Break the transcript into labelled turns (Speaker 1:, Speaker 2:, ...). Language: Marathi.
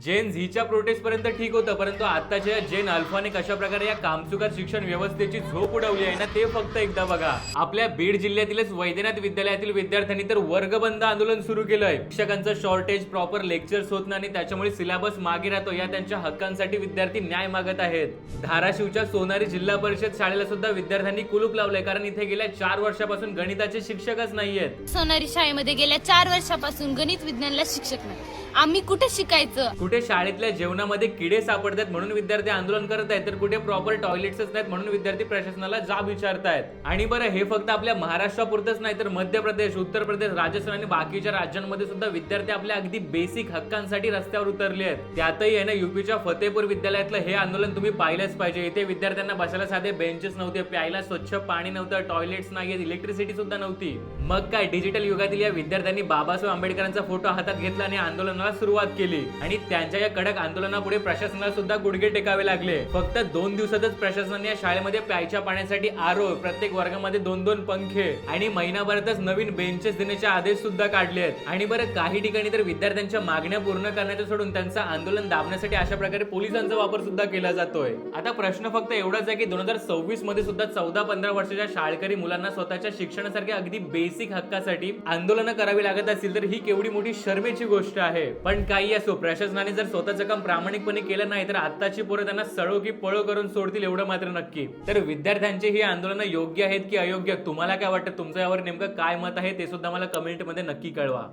Speaker 1: जेन झीच्या प्रोटेस्ट पर्यंत ठीक होतं, परंतु आताच्या जेन अल्फाने कशा प्रकारे या कामचुकार शिक्षण व्यवस्थेची झोप उडवली आहे ना, ते फक्त एकदा बघा. आपल्या बीड जिल्ह्यातीलच वैद्यनाथ विद्यालयातील विद्यार्थ्यांनी तर वर्गबंद आंदोलन सुरू केलंय. शिक्षकांचं शॉर्टेज, प्रॉपर लेक्चर्स होत नाही आणि त्याच्यामुळे सिलेबस मागे राहतो. या त्यांच्या हक्कांसाठी विद्यार्थी न्याय मागत आहेत. धाराशिवच्या सोनारी जिल्हा परिषद शाळेला सुद्धा विद्यार्थ्यांनी कुलूप लावलंय, कारण इथे गेल्या 4 वर्षापासून गणिताचे शिक्षकच नाहीयेत.
Speaker 2: सोनारी शाळेमध्ये गेल्या 4 वर्षापासून गणित विज्ञानला शिक्षक नाही. आम्ही कुठे शिकायचं?
Speaker 1: कुठे शाळेतल्या जेवणामध्ये किडे सापडतात म्हणून विद्यार्थी आंदोलन करत आहेत, तर कुठे प्रॉपर टॉयलेट्सच नाहीत म्हणून विद्यार्थी प्रशासनाला जाब विचारतायत. आणि बरं, हे फक्त आपल्या महाराष्ट्रापुरतच नाही, तर मध्य प्रदेश, उत्तर प्रदेश, राजस्थान आणि बाकीच्या राज्यांमध्ये सुद्धा विद्यार्थी आपल्या अगदी बेसिक हक्कांसाठी रस्त्यावर उतरले आहेत. त्यातही आहे ना, युपीच्या फतेपूर विद्यालयातलं हे आंदोलन तुम्ही पाहिलंच पाहिजे. इथे विद्यार्थ्यांना बसायला साधे बेंचेस नव्हते, प्यायला स्वच्छ पाणी नव्हतं, टॉयलेट्स नाहीयेत, इलेक्ट्रिसिटी सुद्धा नव्हती. मग काय, डिजिटल युगातील या विद्यार्थ्यांनी बाबासाहेब आंबेडकरांचा फोटो हातात घेतला आणि आंदोलनाला सुरुवात केली. आणि त्यांच्या या कडक आंदोलनापुढे प्रशासनाला सुद्धा गुडघे टेकावे लागले. फक्त 2 दिवसातच प्रशासनाने या शाळेमध्ये प्यायच्या पाण्यासाठी आरो, प्रत्येक वर्गामध्ये 2-2 पंखे आणि महिनाभरातच नवीन बेंचेस देण्याचे आदेश सुद्धा काढले आहेत. आणि बरं, काही ठिकाणी तर विद्यार्थ्यांच्या मागण्या पूर्ण करण्याचं सोडून त्यांचं आंदोलन दाबण्यासाठी अशा प्रकारे पोलिसांचा वापर सुद्धा केला जातोय. आता प्रश्न फक्त एवढाच आहे की 2026 मध्ये सुद्धा 14-15 वर्षाच्या शाळकरी मुलांना स्वतःच्या शिक्षणासारख्या अगदी बेसिक हक्कासाठी आंदोलन करावी लागत असतील, तर ही केवढी मोठी शर्मेची गोष्ट आहे. पण काही असो, प्रशासनाने जर स्वतःचं काम प्रामाणिकपणे केलं नाही तर आताची पोरं त्यांना सळो की पळो करून सोडतील, एवढं मात्र नक्की. तर विद्यार्थ्यांचे ही आंदोलनं योग्य आहेत की अयोग्य, तुम्हाला काय वाटतं? तुमचं यावर नेमकं काय मत आहे ते सुद्धा मला कमेंट मध्ये नक्की कळवा.